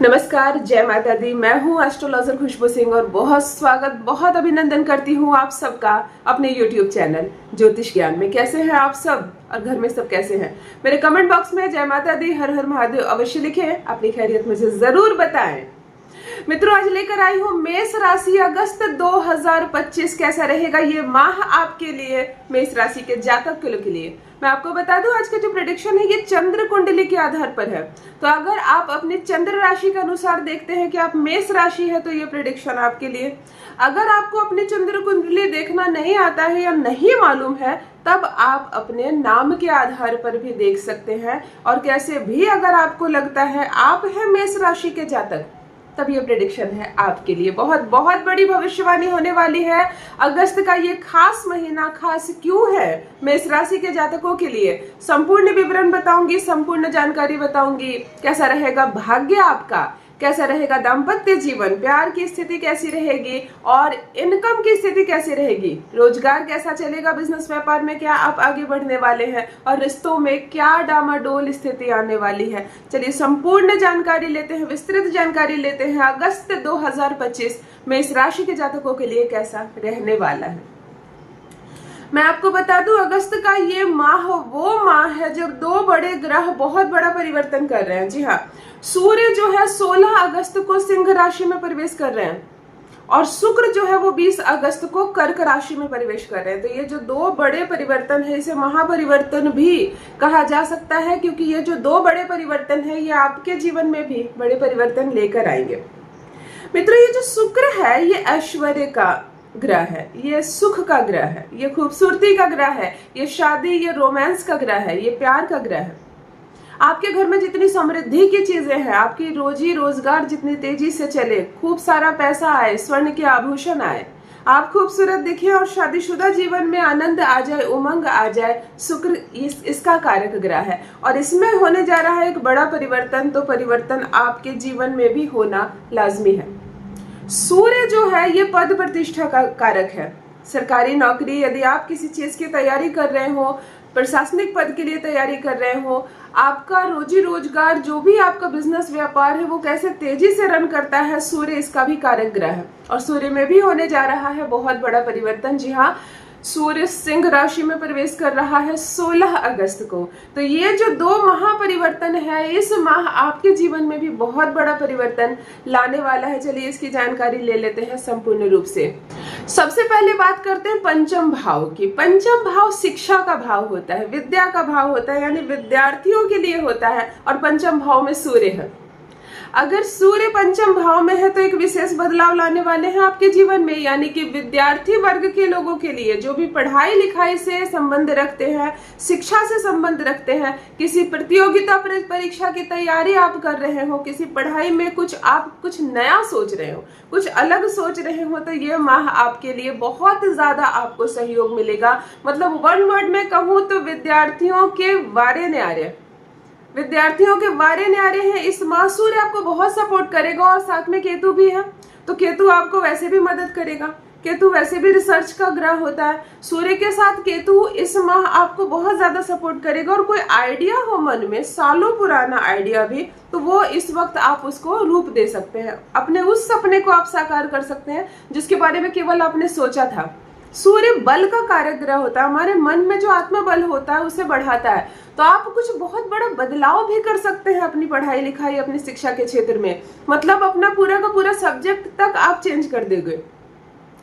नमस्कार, जय माता दी। मैं हूँ एस्ट्रोलॉजर खुशबू सिंह और बहुत स्वागत, बहुत अभिनंदन करती हूँ आप सबका अपने YouTube चैनल ज्योतिष ज्ञान में। कैसे हैं आप सब और घर में सब कैसे हैं? मेरे कमेंट बॉक्स में जय माता दी, हर हर महादेव अवश्य लिखें, अपनी खैरियत मुझे जरूर बताएं। मित्रों, आज लेकर आई हूँ मेष राशि अगस्त 2025 कैसा रहेगा ये माह आपके लिए, मेष राशि के जातक के लिए। मैं आपको बता दूं, आज का जो प्रेडिक्शन है ये चंद्र कुंडली के आधार पर है। तो अगर आप अपनी चंद्र राशि के अनुसार देखते हैं कि आप मेष राशि है तो ये प्रेडिक्शन आपके लिए। अगर आपको अपनी चंद्र कुंडली देखना नहीं आता है या नहीं मालूम है, तब आप अपने नाम के आधार पर भी देख सकते हैं। और कैसे भी अगर आपको लगता है आप है मेष राशि के जातक, तब ये प्रेडिक्शन है आपके लिए। बहुत बहुत बड़ी भविष्यवाणी होने वाली है। अगस्त का ये खास महीना खास क्यों है मेष राशि के जातकों के लिए, संपूर्ण विवरण बताऊंगी, संपूर्ण जानकारी बताऊंगी। कैसा रहेगा भाग्य आपका, कैसा रहेगा दाम्पत्य जीवन, प्यार की स्थिति कैसी रहेगी और इनकम की स्थिति कैसी रहेगी, रोजगार कैसा चलेगा, बिजनेस व्यापार में क्या आप आगे बढ़ने वाले हैं और रिश्तों में क्या डामाडोल स्थिति आने वाली है। चलिए संपूर्ण जानकारी लेते हैं, विस्तृत जानकारी लेते हैं। अगस्त 2025 मेष राशि के जातकों के लिए कैसा रहने वाला है। मैं आपको बता दूं, अगस्त का ये माह वो माह है जब दो बड़े ग्रह बहुत बड़ा परिवर्तन कर रहे हैं। जी हाँ, सूर्य जो है 16 अगस्त को सिंह राशि में प्रवेश कर रहे हैं और शुक्र जो है वो 20 अगस्त को कर्क राशि में प्रवेश कर रहे हैं। तो ये जो दो बड़े परिवर्तन है, इसे महापरिवर्तन भी कहा जा सकता है, क्योंकि ये जो दो बड़े परिवर्तन है ये आपके जीवन में भी बड़े परिवर्तन लेकर आएंगे। मित्रों, ये जो शुक्र है ये ऐश्वर्य का ग्रह है, ये सुख का ग्रह है, ये खूबसूरती का ग्रह है, ये शादी, ये रोमांस का ग्रह है, ये प्यार का ग्रह है। आपके घर में जितनी समृद्धि की चीजें हैं, आपकी रोजी रोजगार जितनी तेजी से चले, खूब सारा पैसा आए, स्वर्ण के आभूषण आए, आप खूबसूरत दिखे और शादीशुदा जीवन में आनंद आ जाए, उमंग आ जाए, शुक्र इसका कारक ग्रह है। और इसमें होने जा रहा है एक बड़ा परिवर्तन। तो परिवर्तन आपके जीवन में भी होना लाजमी है। सूर्य जो है ये पद प्रतिष्ठा का कारक है। सरकारी नौकरी, यदि आप किसी चीज की तैयारी कर रहे हो, प्रशासनिक पद के लिए तैयारी कर रहे हो, आपका रोजी रोजगार, जो भी आपका बिजनेस व्यापार है वो कैसे तेजी से रन करता है, सूर्य इसका भी कारक ग्रह है। और सूर्य में भी होने जा रहा है बहुत बड़ा परिवर्तन। जी हाँ, सूर्य सिंह राशि में प्रवेश कर रहा है 16 अगस्त को। तो ये जो दो महापरिवर्तन है, इस माह आपके जीवन में भी बहुत बड़ा परिवर्तन लाने वाला है। चलिए इसकी जानकारी ले लेते हैं संपूर्ण रूप से। सबसे पहले बात करते हैं पंचम भाव की। पंचम भाव शिक्षा का भाव होता है, विद्या का भाव होता है, यानी विद्यार्थियों के लिए होता है। और पंचम भाव में सूर्य है। अगर सूर्य पंचम भाव में है तो एक विशेष बदलाव लाने वाले हैं आपके जीवन में, यानी कि विद्यार्थी वर्ग के लोगों के लिए, जो भी पढ़ाई लिखाई से संबंध रखते हैं, शिक्षा से संबंध रखते हैं, किसी प्रतियोगिता परीक्षा की तैयारी आप कर रहे हो, किसी पढ़ाई में आप कुछ नया सोच रहे हो, कुछ अलग सोच रहे हो, तो ये माह आपके लिए बहुत ज्यादा आपको सहयोग मिलेगा। मतलब वन वर्ड में कहूँ तो विद्यार्थियों के वारे न्यारे, विद्यार्थियों के वारे न्यारे हैं इस माह। सूर्य आपको बहुत सपोर्ट करेगा और साथ में केतु भी है, तो केतु आपको वैसे भी मदद करेगा। केतु वैसे भी रिसर्च का ग्रह होता है। सूर्य के साथ केतु इस माह आपको बहुत ज्यादा सपोर्ट करेगा। और कोई आइडिया हो मन में, सालों पुराना आइडिया भी, तो वो इस वक्त आप उसको रूप दे सकते हैं। अपने उस सपने को आप साकार कर सकते हैं जिसके बारे में केवल आपने सोचा था। सूर्य बल का कारक ग्रह होता है, हमारे मन में जो आत्मबल होता है उसे बढ़ाता है। तो आप कुछ बहुत बड़ा बदलाव भी कर सकते हैं अपनी पढ़ाई लिखाई, अपनी शिक्षा के क्षेत्र में। मतलब अपना पूरा का पूरा सब्जेक्ट तक आप चेंज कर देंगे।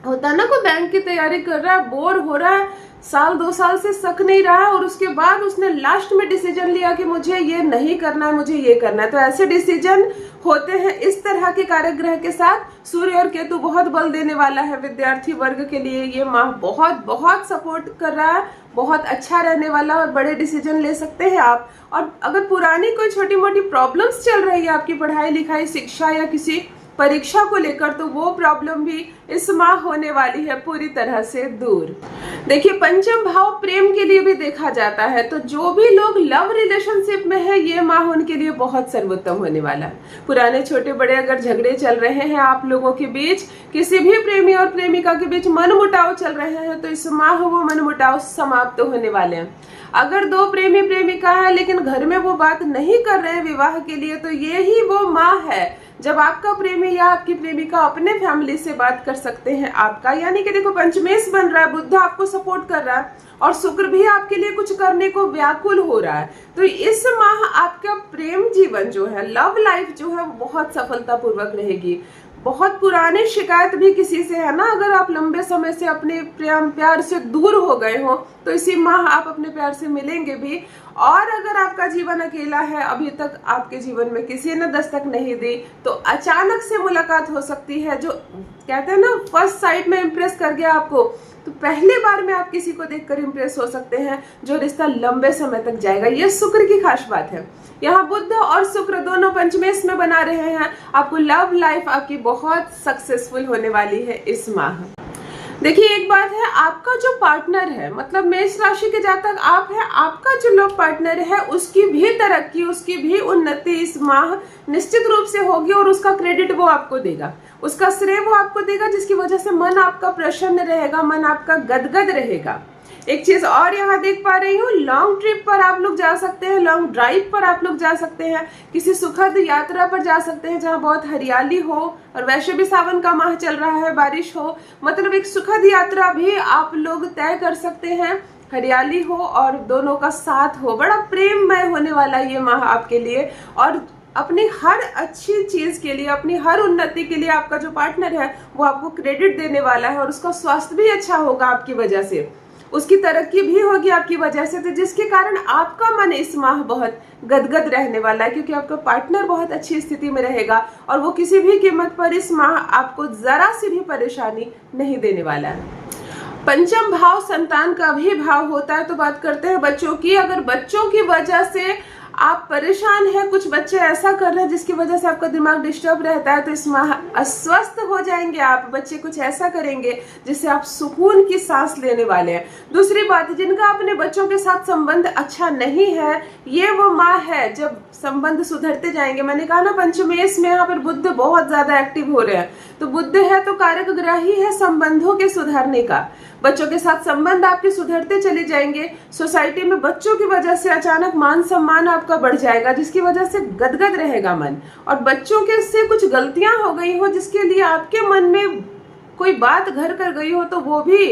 होता है ना, कोई बैंक की तैयारी कर रहा है, बोर हो रहा है, साल 2 साल से सक नहीं रहा है, और उसके बाद उसने लास्ट में डिसीजन लिया कि मुझे ये नहीं करना है, मुझे ये करना है। तो ऐसे डिसीजन होते हैं इस तरह के कारक ग्रह के साथ। सूर्य और केतु बहुत बल देने वाला है विद्यार्थी वर्ग के लिए। ये माह बहुत बहुत सपोर्ट कर रहा है, बहुत अच्छा रहने वाला, और बड़े डिसीजन ले सकते हैं आप। और अगर पुरानी कोई छोटी मोटी प्रॉब्लम्स चल रही है आपकी पढ़ाई लिखाई, शिक्षा या किसी परीक्षा को लेकर, तो वो प्रॉब्लम भी इस माह होने वाली है पूरी तरह से दूर। देखिए, पंचम भाव प्रेम के लिए भी देखा जाता है। तो जो भी लोग लव रिलेशनशिप में है, ये माह उनके लिए बहुत सर्वोत्तम होने वाला है। पुराने छोटे बड़े अगर झगड़े चल रहे हैं आप लोगों के बीच, किसी भी प्रेमी और प्रेमिका के बीच मनमुटाव चल रहे हैं, तो इस माह वो मनमुटाव समाप्त होने वाले हैं। अगर दो प्रेमी प्रेमिका है लेकिन घर में वो बात नहीं कर रहे हैं विवाह के लिए, तो ये ही वो माह है जब आपका प्रेमी या आपकी प्रेमिका अपने फैमिली से बात कर सकते हैं आपका, यानी कि देखो पंचमेश बन रहा है, बुध आपको सपोर्ट कर रहा है और शुक्र भी आपके लिए कुछ करने को व्याकुल हो रहा है, तो इस माह आपका प्रेम जीवन जो है, लव लाइफ जो है, बहुत सफलतापूर्वक रहेगी। बहुत पुरानी शिकायत भी किसी से है ना, अगर आप लंबे समय से अपने प्यार से दूर हो गए हो तो इसी माह आप अपने प्यार से मिलेंगे भी। और अगर आपका जीवन अकेला है, अभी तक आपके जीवन में किसी ने दस्तक नहीं दी, तो अचानक से मुलाकात हो सकती है। जो कहते हैं ना, फर्स्ट साइट में इम्प्रेस कर गया आपको, तो पहली बार में आप किसी को देखकर इम्प्रेस हो सकते हैं, जो रिश्ता लंबे समय तक जाएगा। ये शुक्र की खास बात है। यहाँ बुध और शुक्र दोनों पंचमेश में बना रहे हैं। आपको लव लाइफ आपकी बहुत सक्सेसफुल होने वाली है इस माह। देखिए, एक बात है, आपका जो पार्टनर है, मतलब मेष राशि के जातक आप है, आपका जो लव पार्टनर है उसकी भी तरक्की, उसकी भी उन्नति इस माह निश्चित रूप से होगी और उसका क्रेडिट वो आपको देगा, उसका श्रेय वो आपको देगा, जिसकी वजह से मन आपका प्रसन्न रहेगा, मन आपका गदगद रहेगा। एक चीज और यहाँ देख पा रही हूँ, लॉन्ग ट्रिप पर आप लोग जा सकते हैं, लॉन्ग ड्राइव पर आप लोग जा सकते हैं, किसी सुखद यात्रा पर जा सकते हैं जहाँ बहुत हरियाली हो, और वैसे भी सावन का माह चल रहा है, बारिश हो, मतलब एक सुखद यात्रा भी आप लोग तय कर सकते हैं, हरियाली हो और दोनों का साथ हो। बड़ा प्रेममय होने वाला ये माह आपके लिए, और अपनी हर अच्छी चीज के लिए, अपनी हर उन्नति के लिए आपका जो पार्टनर है वो आपको क्रेडिट देने वाला है, और उसका स्वास्थ्य भी अच्छा होगा आपकी वजह से, उसकी तरक्की भी होगी आपकी वजह से, तो जिसके कारण आपका मन इस माह बहुत गदगद रहने वाला है, क्योंकि आपका पार्टनर बहुत अच्छी स्थिति में रहेगा और वो किसी भी कीमत पर इस माह आपको जरा सी भी परेशानी नहीं देने वाला है। पंचम भाव संतान का भी भाव होता है, तो बात करते हैं बच्चों की। अगर बच्चों की वजह से आप परेशान हैं, कुछ बच्चे ऐसा कर रहे हैं जिसकी वजह से आपका दिमाग डिस्टर्ब रहता है, तो इस माह अस्वस्थ हो जाएंगे आप। बच्चे कुछ ऐसा करेंगे जिससे आप सुकून की सांस लेने वाले हैं। दूसरी बात, जिनका अपने बच्चों के साथ संबंध अच्छा नहीं है, ये वो माह है जब संबंध सुधरते जाएंगे। मैंने कहा ना, पंचमेश में यहाँ पर बुध बहुत ज्यादा एक्टिव हो रहे हैं, तो बुध है तो कारक ग्रह ही है संबंधों के सुधारने का। बच्चों के साथ संबंध आपके सुधरते चले जाएंगे। सोसाइटी में बच्चों की वजह से अचानक मान सम्मान आपका बढ़ जाएगा, जिसकी वजह से गदगद रहेगा मन। और बच्चों के से कुछ गलतियां हो गई हो जिसके लिए आपके मन में कोई बात घर कर गई हो, तो वो भी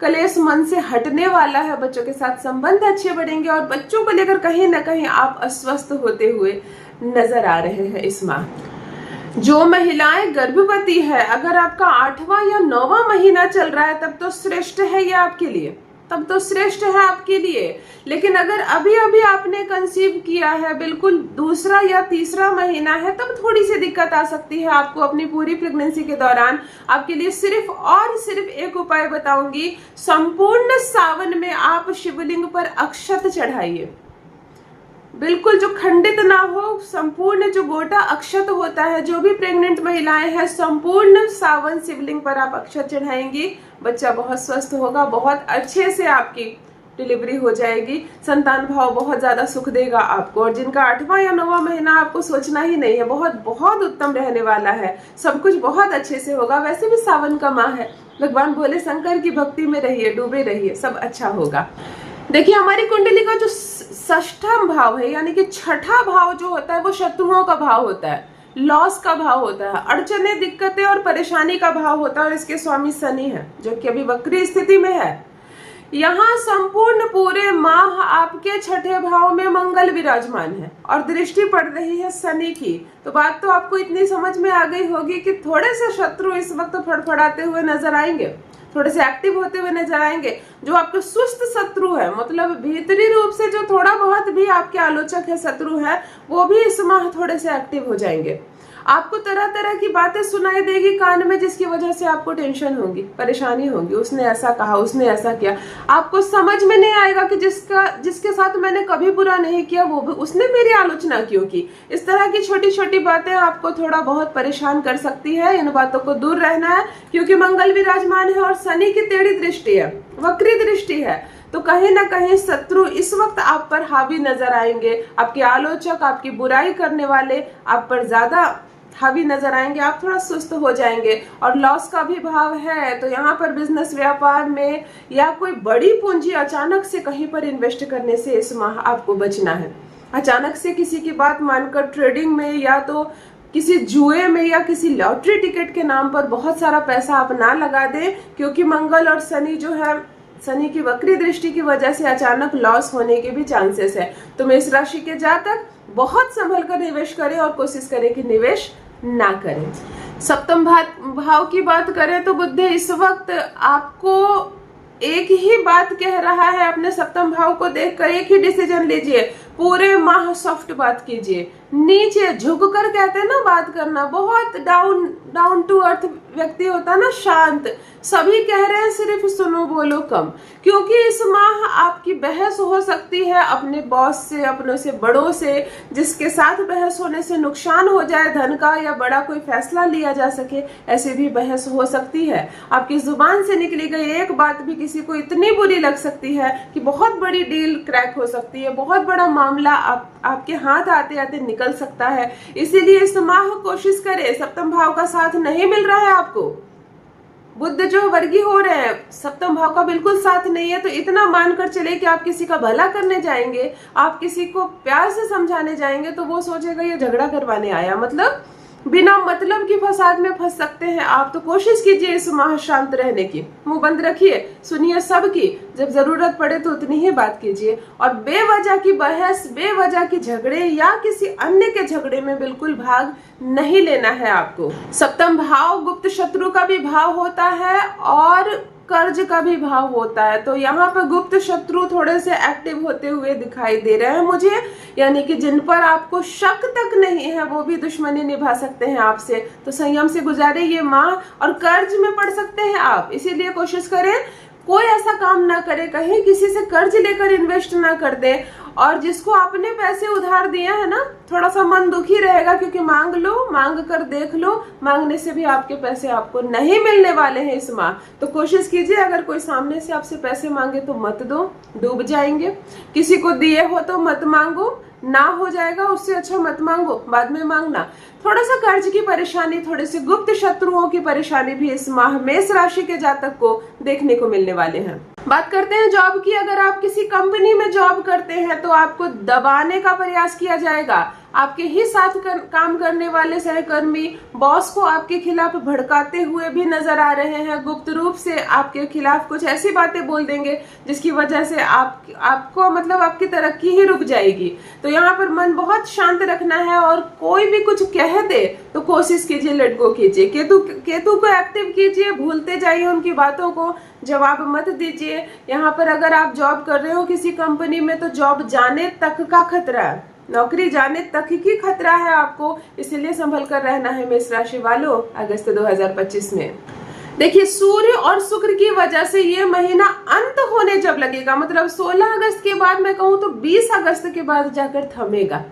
कलेश मन से हटने वाला है। बच्चों के साथ संबंध अच्छे बढ़ेंगे और बच्चों को लेकर कहीं ना कहीं आप अस्वस्थ होते हुए नजर आ रहे हैं इस माह। जो महिलाएं गर्भवती है, अगर आपका 8वां या 9वां महीना चल रहा है, तब तो श्रेष्ठ है ये आपके लिए, तब तो श्रेष्ठ है आपके लिए। लेकिन अगर अभी अभी आपने कंसीव किया है, बिल्कुल दूसरा या तीसरा महीना है, तब थोड़ी सी दिक्कत आ सकती है आपको अपनी पूरी प्रेगनेंसी के दौरान। आपके लिए सिर्फ और सिर्फ एक उपाय बताऊंगी, संपूर्ण सावन में आप शिवलिंग पर अक्षत चढ़ाइए, बिल्कुल जो खंडित ना हो, संपूर्ण जो गोटा अक्षत होता है। जो भी प्रेग्नेंट महिलाएं हैं, संपूर्ण सावन शिवलिंग पर आप अक्षत चढ़ाएंगी, बच्चा बहुत स्वस्थ होगा, बहुत अच्छे से आपकी डिलीवरी हो जाएगी, संतान भाव बहुत ज्यादा सुख देगा आपको। और जिनका 8वां या 9वां महीना, आपको सोचना ही नहीं है, बहुत बहुत उत्तम रहने वाला है, सब कुछ बहुत अच्छे से होगा। वैसे भी सावन का माह है, भगवान भोले शंकर की भक्ति में रहिए, डूबे रहिए, सब अच्छा होगा। देखिए, हमारी कुंडली का जो षष्ठम भाव है, यानी कि छठा भाव जो होता है, वो शत्रुओं का भाव होता है, लॉस का भाव होता है, अड़चने, दिक्कतें और परेशानी का भाव होता है। और इसके स्वामी शनि है, जो कि अभी वक्री स्थिति में है। यहाँ संपूर्ण पूरे माह आपके छठे भाव में मंगल विराजमान है और दृष्टि पड़ रही है शनि की। तो बात तो आपको इतनी समझ में आ गई होगी कि थोड़े से शत्रु इस वक्त फड़फड़ाते हुए नजर आएंगे, थोड़े से एक्टिव होते हुए नजर आएंगे। जो आपके सुस्त शत्रु है, मतलब भीतरी रूप से जो थोड़ा बहुत भी आपके आलोचक है, शत्रु है, वो भी इस माह थोड़े से एक्टिव हो जाएंगे। आपको तरह तरह की बातें सुनाई देगी कान में, जिसकी वजह से आपको टेंशन होगी, परेशानी होगी। उसने ऐसा कहा, उसने ऐसा किया, आपको समझ में नहीं आएगा कि जिसके साथ मैंने कभी बुरा नहीं किया, वो भी उसने मेरी आलोचना क्यों की। इस तरह की छोटी छोटी बातें आपको थोड़ा बहुत परेशान कर सकती है। इन बातों को दूर रहना है, क्योंकि मंगल विराजमान है और शनि की टेढ़ी दृष्टि है, वक्री दृष्टि है। तो कहीं ना कहीं शत्रु इस वक्त आप पर हावी नजर आएंगे, आपके आलोचक, आपकी बुराई करने वाले आप पर ज्यादा हावी नजर आएंगे, आप थोड़ा सुस्त हो जाएंगे। और लॉस का भी भाव है, तो यहाँ पर बिजनेस, व्यापार में या कोई बड़ी पूंजी अचानक से कहीं पर इन्वेस्ट करने से इस माह आपको बचना है। अचानक से किसी की बात मानकर ट्रेडिंग में या तो किसी जुए में या किसी लॉटरी टिकट के नाम पर बहुत सारा पैसा आप ना लगा दें, क्योंकि मंगल और शनि जो है, शनि की वक्री दृष्टि की वजह से अचानक लॉस होने के भी चांसेस है। तो मेष राशि के जातक बहुत संभल कर निवेश करें और कोशिश करें कि निवेश ना करें। सप्तम भाव की बात करें तो बुध इस वक्त आपको एक ही बात कह रहा है। अपने सप्तम भाव को देखकर एक ही डिसीजन लीजिए, पूरे माह सॉफ्ट बात कीजिए, नीचे झुककर कहते हैं ना बात करना। बहुत डाउन टू अर्थ व्यक्ति होता है ना, शांत। सभी कह रहे हैं सिर्फ सुनो बोलो कम, क्योंकि इस माह आपकी बहस हो सकती है अपने बॉस से, अपनों से, बड़ों से, जिसके साथ बहस होने से नुकसान हो जाए धन का, या बड़ा कोई फैसला लिया जा सके, ऐसे भी बहस हो सकती है। आपकी जुबान से निकली गई एक बात भी किसी को इतनी बुरी लग सकती है कि बहुत बड़ी डील क्रैक हो सकती है, बहुत बड़ा मामला आपके हाथ आते आते निकल सकता है। इसीलिए इस माह कोशिश करें। सप्तम भाव का साथ नहीं मिल रहा है आपको, बुध जो वर्गी हो रहे हैं, सप्तम भाव का बिल्कुल साथ नहीं है, तो इतना मानकर चले कि आप किसी का भला करने जाएंगे, आप किसी को प्यार से समझाने जाएंगे, तो वो सोचेगा ये झगड़ा करवाने आया, मतलब बिना मतलब की फसाद में फंस सकते हैं आप। तो कोशिश कीजिए इस माह शांत रहने की, मुंह बंद रखिए, सुनिए सबकी, जब जरूरत पड़े तो उतनी ही बात कीजिए, और बेवजह की बहस, बेवजह की झगड़े या किसी अन्य के झगड़े में बिल्कुल भाग नहीं लेना है आपको। सप्तम भाव गुप्त शत्रु का भी भाव होता है और कर्ज का भी भाव होता है। तो यहाँ पर गुप्त शत्रु थोड़े से एक्टिव होते हुए दिखाई दे रहे हैं मुझे, यानी कि जिन पर आपको शक तक नहीं है वो भी दुश्मनी निभा सकते हैं आपसे। तो संयम से गुजारे ये माह, और कर्ज में पड़ सकते हैं आप, इसीलिए कोशिश करें कोई ऐसा काम ना करे, कहीं किसी से कर्ज लेकर इन्वेस्ट ना कर दे। और जिसको आपने पैसे उधार दिए है ना, थोड़ा सा मन दुखी रहेगा, क्योंकि मांग लो, मांग कर देख लो, मांगने से भी आपके पैसे आपको नहीं मिलने वाले हैं इस माह। तो कोशिश कीजिए अगर कोई सामने से आपसे पैसे मांगे तो मत दो, डूब जाएंगे। किसी को दिए हो तो मत मांगो, ना हो जाएगा उससे अच्छा मत मांगो, बाद में मांगना। थोड़ा सा कर्ज की परेशानी, थोड़े से गुप्त शत्रुओं की परेशानी भी इस माह मेष राशि के जातक को देखने को मिलने वाले हैं। बात करते हैं जॉब की। अगर आप किसी कंपनी में जॉब करते हैं तो आपको दबाने का प्रयास किया जाएगा। आपके ही साथ काम करने वाले सहकर्मी बॉस को आपके खिलाफ भड़काते हुए भी नजर आ रहे हैं। गुप्त रूप से आपके खिलाफ कुछ ऐसी बातें बोल देंगे जिसकी वजह से आपको मतलब आपकी तरक्की ही रुक जाएगी। तो यहाँ पर मन बहुत शांत रखना है, और कोई भी कुछ कह दे तो कोशिश कीजिए लेट गो कीजिए। केतु को एक्टिव कीजिए, भूलते जाइए उनकी बातों को, जवाब मत दीजिए। यहाँ पर अगर आप जॉब कर रहे हो किसी कंपनी में तो जॉब जाने तक का खतरा है, नौकरी जाने तक ही खतरा है आपको, इसलिए संभल कर रहना है मेष राशि वालों अगस्त 2025 में। देखिए सूर्य और शुक्र की वजह से ये महीना अंत होने जब लगेगा, मतलब 16 अगस्त के बाद, मैं कहूँ तो 20 अगस्त के बाद जाकर थमेगा।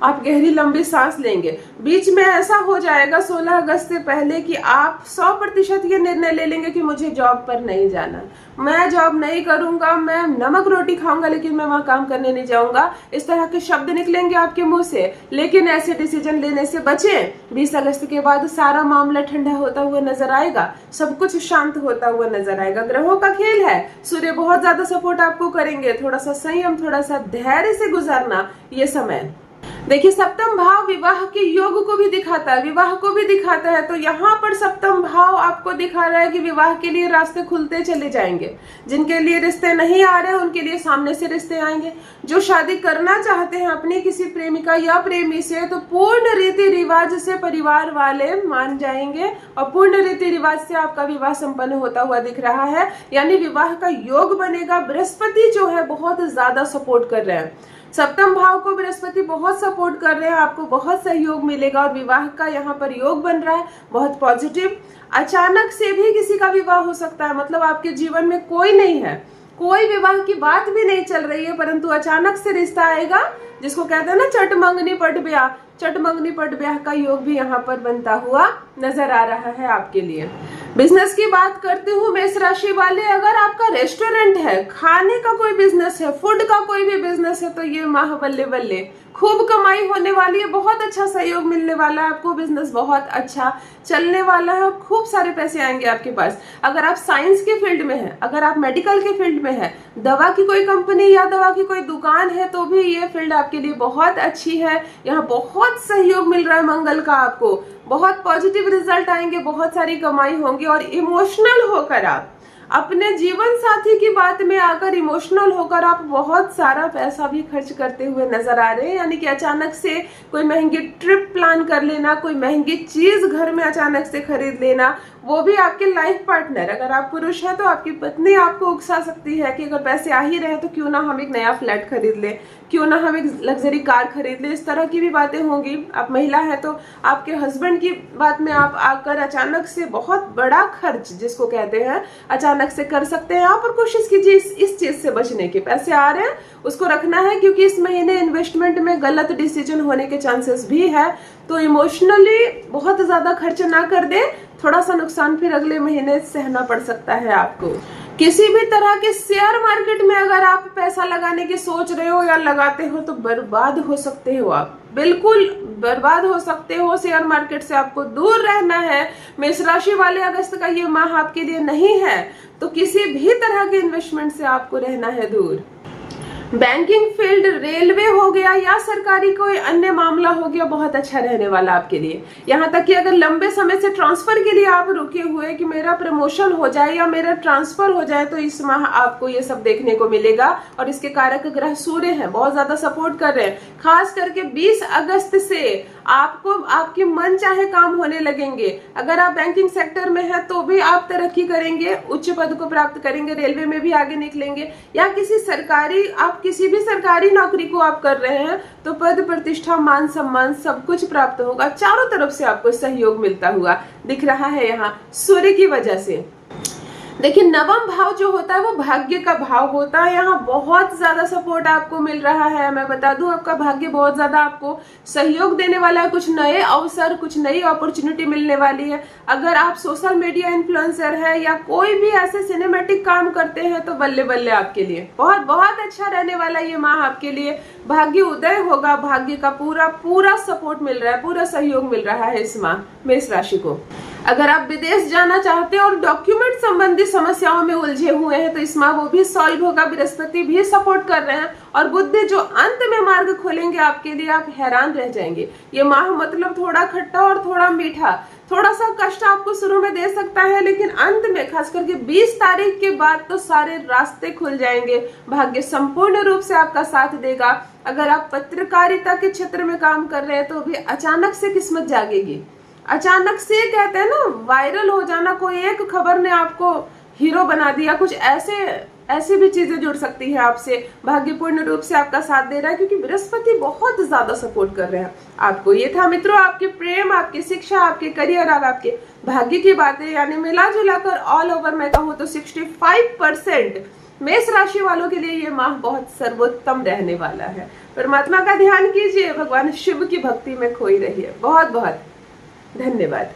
आप गहरी लंबी सांस लेंगे। बीच में ऐसा हो जाएगा 16 अगस्त से पहले कि आप 100% ये निर्णय ले लेंगे कि मुझे जॉब पर नहीं जाना, मैं जॉब नहीं करूंगा, मैं नमक रोटी खाऊंगा लेकिन मैं वहां काम करने नहीं जाऊंगा। इस तरह के शब्द निकलेंगे आपके मुंह से, लेकिन ऐसे डिसीजन लेने से बचें। 20 अगस्त के बाद सारा मामला ठंडा होता हुआ नजर आएगा, सब कुछ शांत होता हुआ नजर आएगा। ग्रहों का खेल है, सूर्य बहुत ज्यादा सपोर्ट आपको करेंगे। थोड़ा सा संयम, थोड़ा सा धैर्य से गुजारना ये समय। देखिए सप्तम भाव विवाह के योग को भी दिखाता है, विवाह को भी दिखाता है। तो यहाँ पर सप्तम भाव आपको दिखा रहा है कि विवाह के लिए रास्ते खुलते चले जाएंगे। जिनके लिए रिश्ते नहीं आ रहे उनके लिए सामने से रिश्ते आएंगे। जो शादी करना चाहते हैं अपनी किसी प्रेमिका या प्रेमी से, तो पूर्ण रीति रिवाज से परिवार वाले मान जाएंगे और पूर्ण रीति रिवाज से आपका विवाह संपन्न होता हुआ दिख रहा है। यानी विवाह का योग बनेगा। बृहस्पति जो है बहुत ज्यादा सपोर्ट कर रहे हैं, सप्तम भाव को बृहस्पति बहुत सपोर्ट कर रहे हैं, आपको बहुत सहयोग मिलेगा। और विवाह का यहाँ पर योग बन रहा है बहुत पॉजिटिव। अचानक से भी किसी का विवाह हो सकता है, मतलब आपके जीवन में कोई नहीं है, कोई विवाह की बात भी नहीं चल रही है, परंतु अचानक से रिश्ता आएगा, जिसको कहते हैं ना चट मंगनी पट ब्याह। चट मंगनी पट ब्याह का योग भी यहाँ पर बनता हुआ नजर आ रहा है आपके लिए। बिजनेस की बात करती हूँ मेष राशि वाले, अगर आपका रेस्टोरेंट है, खाने का कोई बिजनेस है, फूड का कोई भी बिजनेस है, तो ये माह बल्ले बल्ले खूब कमाई होने वाली है, बहुत अच्छा सहयोग मिलने वाला है आपको, बिजनेस बहुत अच्छा चलने वाला है और खूब सारे पैसे आएंगे आपके पास। अगर आप साइंस के फील्ड में हैं, अगर आप मेडिकल के फील्ड में हैं, दवा की कोई कंपनी या दवा की कोई दुकान है, तो भी ये फील्ड आपके लिए बहुत अच्छी है। यहाँ बहुत सहयोग मिल रहा है मंगल का आपको, बहुत पॉजिटिव रिजल्ट आएंगे, बहुत सारी कमाई होंगी। और इमोशनल होकर आप अपने जीवन साथी की बात में आकर इमोशनल होकर आप बहुत सारा पैसा भी खर्च करते हुए नजर आ रहे हैं। यानी कि अचानक से कोई महंगी ट्रिप प्लान कर लेना, कोई महंगी चीज घर में अचानक से खरीद लेना, वो भी आपके लाइफ पार्टनर, अगर आप पुरुष हैं तो आपकी पत्नी आपको उकसा सकती है कि अगर पैसे आ ही रहे तो क्यों ना हम एक नया फ्लैट खरीद ले, क्यों ना हम एक लग्जरी कार खरीद ले, इस तरह की भी बातें होंगी। आप महिला है तो आपके हस्बैंड की बात में आप आकर अचानक से बहुत बड़ा खर्च जिसको कहते हैं अचानक से कर सकते हैं आप। और कोशिश कीजिए इस चीज से बचने के, पैसे आ रहे हैं उसको रखना है, क्योंकि इस महीने इन्वेस्टमेंट में गलत डिसीजन होने के चांसेस भी है। तो इमोशनली बहुत ज्यादा खर्च ना कर दे, थोड़ा सा नुकसान फिर अगले महीने सहना पड़ सकता है आपको। किसी भी तरह के शेयर मार्केट में अगर आप पैसा लगाने की सोच रहे हो या लगाते हो तो बर्बाद हो सकते हो, आप बिल्कुल बर्बाद हो सकते हो। शेयर मार्केट से आपको दूर रहना है। मेष राशि वाले, अगस्त का ये माह आपके लिए नहीं है, तो किसी भी तरह के इन्वेस्टमेंट से आपको रहना है दूर। बैंकिंग फील्ड, रेलवे हो गया या सरकारी कोई अन्य मामला हो गया, बहुत अच्छा रहने वाला आपके लिए। यहाँ तक कि अगर लंबे समय से ट्रांसफर के लिए आप रुके हुए कि मेरा प्रमोशन हो जाए या मेरा ट्रांसफर हो जाए, तो इस माह आपको ये सब देखने को मिलेगा। और इसके कारक ग्रह सूर्य हैं, बहुत ज्यादा सपोर्ट कर रहे हैं। खास करके 20 अगस्त से आपको आपके मन चाहे काम होने लगेंगे। अगर आप बैंकिंग सेक्टर में है तो भी आप तरक्की करेंगे, उच्च पद को प्राप्त करेंगे, रेलवे में भी आगे निकलेंगे, या किसी भी सरकारी नौकरी को आप कर रहे हैं तो पद प्रतिष्ठा मान सम्मान सब कुछ प्राप्त होगा। चारों तरफ से आपको सहयोग मिलता हुआ दिख रहा है यहाँ सूर्य की वजह से। देखिए, नवम भाव जो होता है वो भाग्य का भाव होता है। यहाँ बहुत ज्यादा सपोर्ट आपको मिल रहा है। मैं बता दूं, आपका भाग्य बहुत ज्यादा आपको सहयोग देने वाला है। कुछ नए अवसर, कुछ नई अपॉर्चुनिटी मिलने वाली है। अगर आप सोशल मीडिया इन्फ्लुएंसर है या कोई भी ऐसे सिनेमैटिक काम करते हैं तो बल्ले बल्ले आपके लिए बहुत बहुत अच्छा रहने वाला ये माह आपके लिए। भाग्य उदय होगा, भाग्य का पूरा पूरा सपोर्ट मिल रहा है, पूरा सहयोग मिल रहा है इस माह मेष राशि को। अगर आप विदेश जाना चाहते हैं और डॉक्यूमेंट संबंधी समस्याओं में उलझे हुए हैं तो इस माह वो भी सॉल्व होगा। बृहस्पति भी सपोर्ट कर रहे हैं और बुध जो अंत में मार्ग खोलेंगे आपके लिए, आप हैरान रह जाएंगे। ये माह मतलब थोड़ा खट्टा और थोड़ा मीठा, थोड़ा सा कष्ट आपको शुरू में दे सकता है, लेकिन अंत में खास करके 20 तारीख के बाद तो सारे रास्ते खुल जाएंगे। भाग्य संपूर्ण रूप से आपका साथ देगा। अगर आप पत्रकारिता के क्षेत्र में काम कर रहे हैं तो भी अचानक से किस्मत जागेगी। अचानक से कहते हैं ना, वायरल हो जाना, कोई एक खबर ने आपको हीरो बना दिया, कुछ ऐसे भी चीजें जुड़ सकती है आपसे। भाग्य पूर्ण रूप से आपका साथ दे रहा है क्योंकि बृहस्पति बहुत ज्यादा सपोर्ट कर रहे हैं आपको। ये था मित्रों आपके प्रेम, आपकी शिक्षा, आपके करियर और आपके भाग्य की बातें। यानी मिला जुला कर ऑल ओवर मैं कहूँ तो 65% मेष राशि वालों के लिए ये माह बहुत सर्वोत्तम रहने वाला है। परमात्मा का ध्यान कीजिए, भगवान शिव की भक्ति में खोई रहिए। बहुत बहुत धन्यवाद।